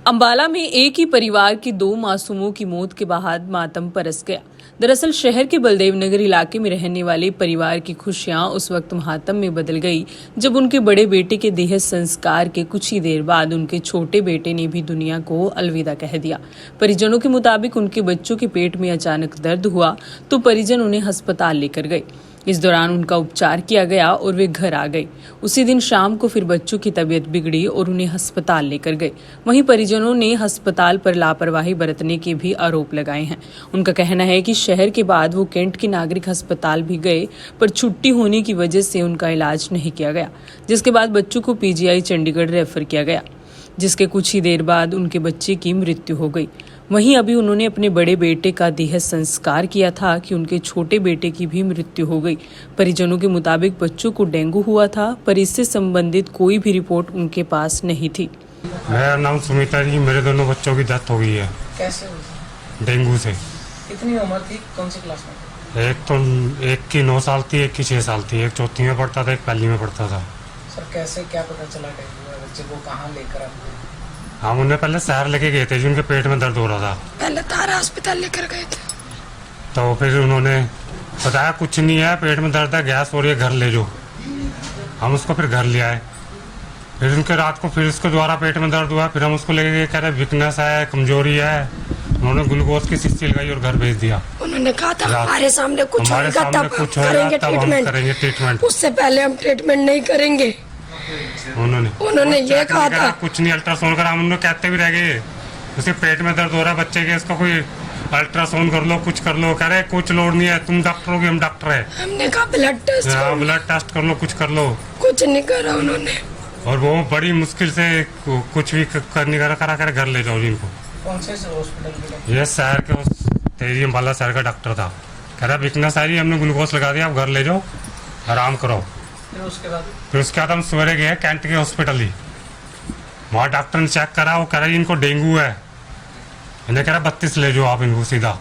अंबाला में एक ही परिवार के दो मासूमों की मौत के बाद मातम बरस गया। दरअसल शहर के बलदेव नगर इलाके में रहने वाले परिवार की खुशियां उस वक्त मातम में बदल गई जब उनके बड़े बेटे के देह संस्कार के कुछ ही देर बाद उनके छोटे बेटे ने भी दुनिया को अलविदा कह दिया। परिजनों के मुताबिक उनके बच्चों के पेट में अचानक दर्द हुआ तो परिजन उन्हें अस्पताल लेकर गए। इस दौरान उनका उपचार किया गया और वे घर आ गए। उसी दिन शाम को फिर बच्चों की तबीयत बिगड़ी और उन्हें अस्पताल लेकर गए। वहीं परिजनों ने अस्पताल पर लापरवाही बरतने के भी आरोप लगाए हैं। उनका कहना है कि शहर के बाद वो कैंट के नागरिक अस्पताल भी गए पर छुट्टी होने की वजह से उनका इलाज नहीं किया गया, जिसके बाद बच्चों को पीजीआई चंडीगढ़ रेफर किया गया, जिसके कुछ ही देर बाद उनके बच्चे की मृत्यु हो गई। वहीं अभी उन्होंने अपने बड़े बेटे का देह संस्कार किया था कि उनके छोटे बेटे की भी मृत्यु हो गई। परिजनों के मुताबिक बच्चों को डेंगू हुआ था पर इससे संबंधित कोई भी रिपोर्ट उनके पास नहीं थी। मेरा नाम सुमिता जी, मेरे दोनों बच्चों की डेथ हो गई है। कैसे हुई? डेंगू से। कितनी उम्र थी? कौन सी क्लास में? एक की 9 साल थी, एक की 6 साल थी। एक चौथी में पढ़ता था, एक पहली में पढ़ता था। सर कैसे क्या पता चला डेंगू है? बच्चे को कहाँ लेकर आए? हम उन्हें पहले शहर लेके गए थे जी, उनके पेट में दर्द हो रहा था। पहले तारा अस्पताल लेकर गए थे तो फिर उन्होंने बताया कुछ नहीं है, पेट में दर्द है, गैस हो रही है, घर ले जाओ। हम उसको फिर घर ले आए। फिर उनके रात को फिर उसको दोबारा पेट में दर्द हुआ। फिर हम उसको लेके गए, कह रहे वीकनेस है, कमजोरी है। उन्होंने ग्लूकोज की शीशी लगाई और घर भेज दिया। उन्होंने कहा था हमारे सामने कुछ होगा तब करेंगे ट्रीटमेंट, उससे पहले हम ट्रीटमेंट नहीं करेंगे। उन्होंने ये कहा था कुछ नहीं, अल्ट्रासाउंड करा। हम उन्होंने कहते भी रह गए उसके पेट में दर्द हो रहा है बच्चे के, इसको कोई अल्ट्रासाउंड कर लो, कुछ कर लो। कह रहे कुछ लोड नहीं है, तुम डॉक्टर हो, हम डॉक्टर है। हमने कहा ब्लड टेस्ट कर लो, कुछ कर लो। कुछ नहीं करा उन्होंने। और वो बड़ी मुश्किल से कुछ भी करने करा कर घर ले जाओ इनको। कौन से हॉस्पिटल? ये शहर के तेरी अम्बाला शहर का डॉक्टर था। कह रहा वीकनेस आ रही है, हमने ग्लूकोज लगा दिया, आप घर ले जाओ, आराम करो। फिर उसके बाद हम सवेरे गए कैंट के हॉस्पिटल ही। वहाँ डॉक्टर ने चेक करा, वो कह रहा है इनको डेंगू है। इन्हें कह रहा 32 ले जाओ आप इनको सीधा।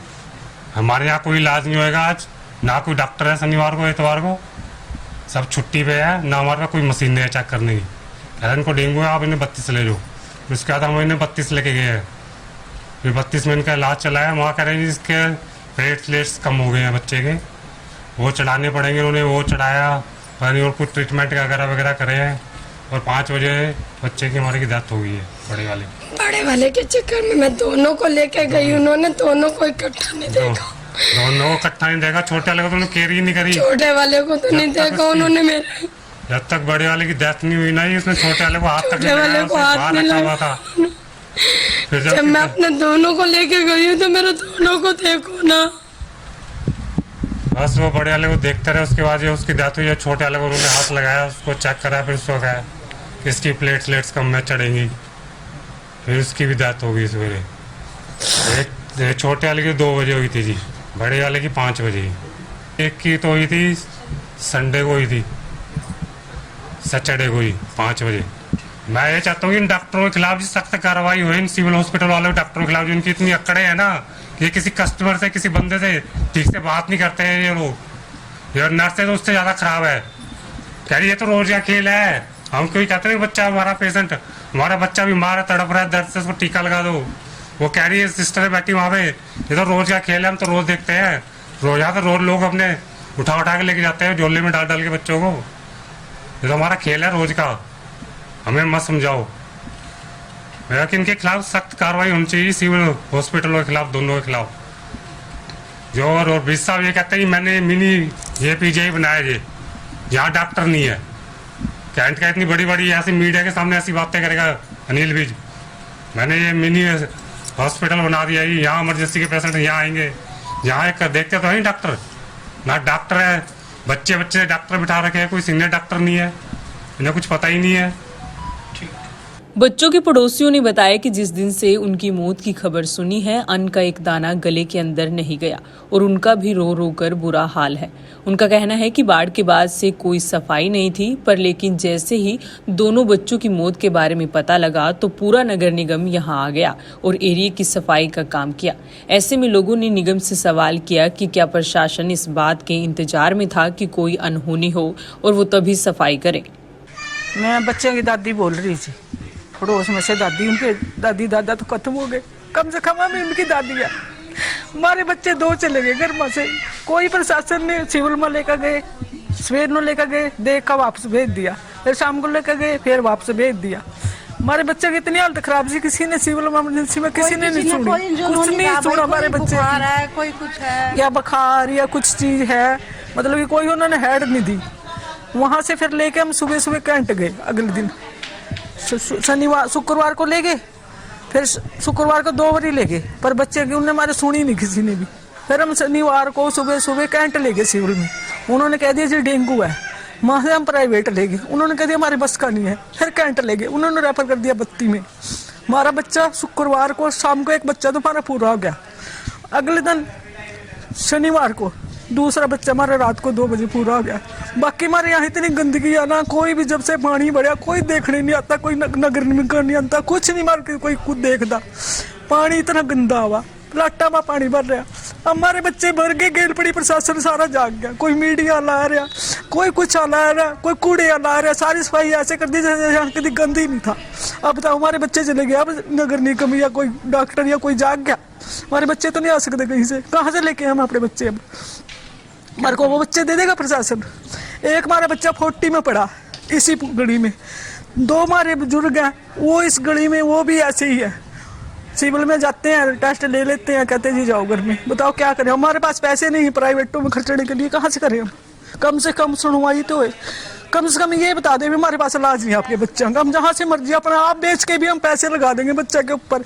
हमारे यहाँ कोई इलाज नहीं होएगा आज, ना कोई डॉक्टर है शनिवार को इतवार को, सब छुट्टी पे है, ना हमारे पास कोई मशीन नहीं है चेक करने की। कह रहा इनको डेंगू है, आप इन्हें 32 ले जाओ। फिर उसके बाद हम इन्हें 32 लेके गए हैं। फिर 32 में इनका इलाज चलाया। वहाँ कह रहे हैं इसके प्लेटलेट्स कम हो गए हैं बच्चे के, वो चढ़ाने पड़ेंगे। उन्होंने वो चढ़ाया और कुछ ट्रीटमेंट वगैरह करे हैं। और 5 बजे बच्चे की हमारे की डेथ हो गई है। बड़े वाले के चक्कर में मैं दोनों को लेके गई, उन्होंने दोनों को इकट्ठा नहीं देखा। दोनों को इकट्ठा नहीं देखा। छोटे वाले को तो केयर ही नहीं करी। छोटे वाले को तो नहीं देखा उन्होंने मेरे। जब तक बड़े वाले की डेथ नहीं हुई ना, उसने छोटे वाले को हाथ तक नहीं हुआ था। फिर जब मैं अपने दोनों को लेके गई हूँ तो मेरे दोनों को देखो ना। बस वो बड़े वाले को देखते रहे। उसके बाद उसकी डेथ हुई है। छोटे वाले को उन्होंने हाथ लगाया, उसको चेक करा, फिर उसको कहा कि इसकी प्लेटलेट्स कम में चढ़ेंगी। फिर उसकी भी डेथ हो गई सवेरे। एक छोटे वाले की 2 बजे हुई थी जी, बड़े वाले की 5 बजे। एक की तो हुई थी संडे को हुई थी, सैटरडे को ही 5 बजे। मैं ये चाहता हूँ कि इन डॉक्टरों के खिलाफ सख्त कार्रवाई हो, इन सिविल हॉस्पिटल वाले डॉक्टरों के खिलाफ, जिनकी इतनी अकड़े हैं ना कि किसी कस्टमर से, किसी बंदे से ठीक से बात नहीं करते हैं ये लोग। ये नर्सें तो उससे ज़्यादा खराब है। कह रही ये तो रोज का खेल है। हम कोई कहते हैं बच्चा हमारा पेशेंट, हमारा बच्चा बीमार है, तड़प रहा है, दर्द से उसको टीका लगा दो। वो कह रही है सिस्टर बैठी वहाँ पे, ये तो रोज का खेल है, हम तो रोज देखते हैं। रोज यहाँ तो रोज लोग अपने उठा के लेके जाते हैं झोले में डाल के बच्चों को। ये तो हमारा खेल है रोज का, हमें मत समझाओ। मेरा कि इनके खिलाफ सख्त कार्रवाई होनी चाहिए, सिविल हॉस्पिटलों के खिलाफ, दोनों के खिलाफ। जो और बीस साहब ये कहते हैं मैंने मिनी ये पीजीआई बनाया ये, यहाँ डॉक्टर नहीं है। कैंट का इतनी बड़ी ऐसी मीडिया के सामने ऐसी बातें करेगा अनिल भी। मैंने ये मिनी हॉस्पिटल बना दिया, यहाँ इमरजेंसी के पेशेंट यहाँ आएंगे। यहाँ एक देखते तो है डॉक्टर, ना डॉक्टर है, बच्चे डॉक्टर बिठा रखे हैं, कोई सीनियर डॉक्टर नहीं है, इन्हें कुछ पता ही नहीं है। बच्चों के पड़ोसियों ने बताया कि जिस दिन से उनकी मौत की खबर सुनी है, अन्न का एक दाना गले के अंदर नहीं गया और उनका भी रो रो कर बुरा हाल है। उनका कहना है कि बाढ़ के बाद से कोई सफाई नहीं थी, पर लेकिन जैसे ही दोनों बच्चों की मौत के बारे में पता लगा तो पूरा नगर निगम यहां आ गया और एरिया की सफाई का काम किया। ऐसे में लोगों ने निगम से सवाल किया कि क्या प्रशासन इस बात के इंतजार में था कि कोई अनहोनी हो और वो तभी सफाई करे। मैं बच्चों की दादी बोल रही थी। पड़ोस में से दादी, उनके दादी दादा तो खत्म हो गए, कम से कम हमें उनकी दादी है। हमारे बच्चे 2 चले गए घर में से, कोई प्रशासन ने सिविल में लेकर गए, सवेर में लेकर गए, देख कर वापस भेज दिया, फिर शाम को लेकर गए, फिर वापस भेज दिया। हमारे बच्चे की इतनी हालत खराब थी, किसी ने सिविल इमरजेंसी में किसी ने नहीं सुनी, कुछ नहीं सुना हमारे बच्चे की, कोई कुछ है या बुखार या कुछ चीज है, मतलब कि कोई उन्होंने हेड नहीं दी। वहां से फिर लेके हम सुबह सुबह कैंट गए, अगले दिन शनिवार शुक्रवार को ले गए, फिर शुक्रवार को 2 बजे ले गए, पर बच्चे की उन्होंने हमारे सुनी नहीं किसी ने भी। फिर हम शनिवार को सुबह सुबह कैंट ले गए सिविल में, उन्होंने कह दिया जी डेंगू है, वहाँ से हम प्राइवेट ले गए, उन्होंने कह दिया हमारे बस का नहीं है, फिर कैंट ले गए, उन्होंने रेफर कर दिया 32 में। हमारा बच्चा शुक्रवार को शाम को एक बच्चा तो हमारा पूरा हो गया, अगले दिन शनिवार को दूसरा बच्चा हमारा रात को 2 बजे पूरा हो गया। बाकी हमारे यहाँ इतनी गंदगी है ना, कोई भी जब से पानी बढ़िया कोई देखने नहीं आता, कोई नगर निगम नहीं आता, कुछ नहीं मार के कोई खुद देखता, पानी इतना गंदा हुआ, लाटा में पानी भर रहा, हमारे बच्चे भर के गेल पड़ी, प्रशासन सारा जाग गया, कोई मीडिया ला रहा, कोई कुछ ला रहा, कोई कूड़े ला रहा, सारी सफाई ऐसे कर दी जैसे यहाँ कभी गंद ही नहीं था। अब बताओ हमारे बच्चे चले गए, अब नगर निगम या कोई डॉक्टर या कोई जाग गया, हमारे बच्चे तो नहीं आ सकते कहीं से, कहाँ से लेके हम अपने बच्चे, अब हमारे को वो बच्चे दे देगा प्रशासन। एक हमारा बच्चा 40 में पड़ा इसी गली में, 2 हमारे बुजुर्ग हैं वो इस गली में, वो भी ऐसे ही है, सिविल में जाते हैं, टेस्ट ले लेते हैं, कहते जी जाओ घर में। बताओ क्या करें, हमारे पास पैसे नहीं प्राइवेटों में खर्चने के लिए, कहाँ से करें हम, कम से कम सुनवाई तो है, कम से कम ये बता दें हमारे पास इलाज नहीं आपके बच्चे का, हम जहाँ से मर्जी अपना आप बेच के भी हम पैसे लगा देंगे बच्चे के ऊपर,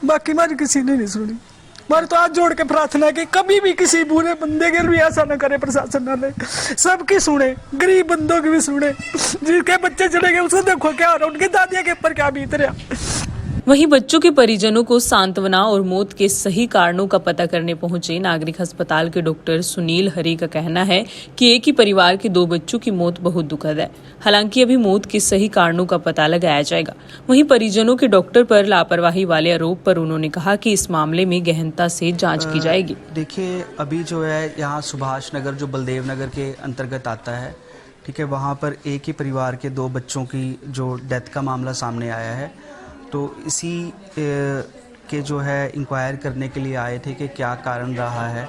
बाकी हमारी किसी ने नहीं सुनी। हमारे तो हाथ जोड़ के प्रार्थना है कि कभी भी किसी बुरे बंदे के लिए ऐसा न करे प्रशासन वाले, सबकी सुने, गरीब बंदों की भी सुने, जिनके बच्चे चले गए उसको देखो क्या हो रहा है, उनकी दादियाँ के ऊपर क्या बीत रहा। वहीं बच्चों के परिजनों को सांत्वना और मौत के सही कारणों का पता करने पहुंचे नागरिक अस्पताल के डॉक्टर सुनील हरी का कहना है कि एक ही परिवार के 2 बच्चों की मौत बहुत दुखद है। हालांकि अभी मौत के सही कारणों का पता लगाया जाएगा। वहीं परिजनों के डॉक्टर पर लापरवाही वाले आरोप पर उन्होंने कहा कि इस मामले में गहनता से जाँच की जाएगी। देखिए, अभी जो है यहाँ सुभाष नगर जो बलदेव नगर के अंतर्गत आता है, ठीक है, वहाँ पर एक ही परिवार के 2 बच्चों की जो डेथ का मामला सामने आया है, तो इसी के जो है इंक्वायर करने के लिए आए थे कि क्या कारण रहा है।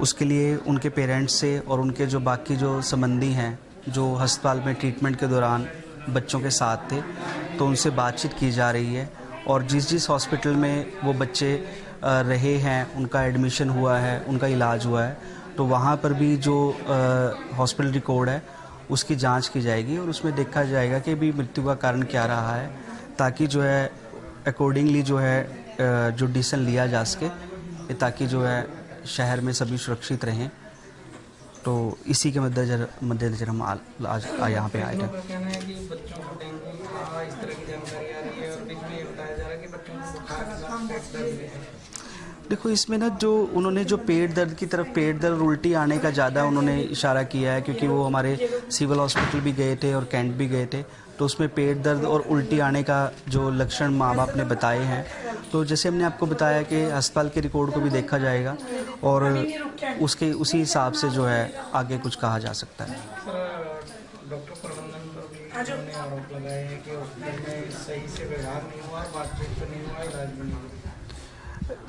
उसके लिए उनके पेरेंट्स से और उनके जो बाकी जो संबंधी हैं जो अस्पताल में ट्रीटमेंट के दौरान बच्चों के साथ थे, तो उनसे बातचीत की जा रही है, और जिस हॉस्पिटल में वो बच्चे रहे हैं, उनका एडमिशन हुआ है, उनका इलाज हुआ है, तो वहाँ पर भी जो हॉस्पिटल रिकॉर्ड है उसकी जांच की जाएगी और उसमें देखा जाएगा कि भी मृत्यु का कारण क्या रहा है, ताकि जो है अकॉर्डिंगली जो है जो डिसीजन लिया जा सके, ताकि जो है शहर में सभी सुरक्षित रहें। तो इसी के मद्देनजर हम आज यहाँ पे आए थे। देखो, इसमें ना जो उन्होंने जो पेट दर्द की तरफ, पेट दर्द उल्टी आने का ज़्यादा उन्होंने इशारा किया है, क्योंकि वो हमारे सिविल हॉस्पिटल भी गए थे और कैंट भी गए थे, तो उसमें पेट दर्द और उल्टी आने का जो लक्षण माँ बाप ने बताए हैं। तो जैसे हमने आपको बताया कि अस्पताल के रिकॉर्ड को भी देखा जाएगा और उसी हिसाब से जो है आगे कुछ कहा जा सकता है। डॉक्टर प्रबंधन पर भी आरोप लगाए हैं कि हॉस्पिटल में सही से व्यवहार नहीं हुआ, बातचीत तो नहीं हुआ, इलाज भी नहीं हुआ।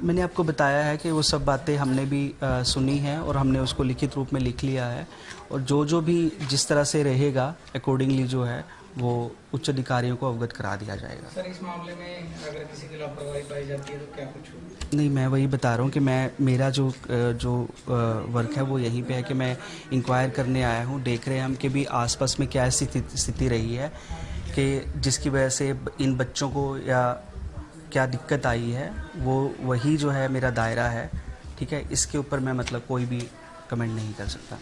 मैंने आपको बताया है कि वो सब बातें हमने भी सुनी हैं और हमने उसको लिखित रूप में लिख लिया है, और जो भी जिस तरह से रहेगा अकॉर्डिंगली जो है वो उच्च अधिकारियों को अवगत करा दिया जाएगा। सर, इस मामले में अगर किसी की लापरवाही पाई जाती है तो क्या कुछ होगा? नहीं, मैं वही बता रहा हूँ कि मेरा जो वर्क है वो यहीं पे है कि मैं इंक्वायर करने आया हूँ। देख रहे हैं हम कि भी आसपास में क्या स्थिति रही है, कि जिसकी वजह से इन बच्चों को या क्या दिक्कत आई है, वो वही जो है मेरा दायरा है, ठीक है। इसके ऊपर मैं मतलब कोई भी कमेंट नहीं कर सकता।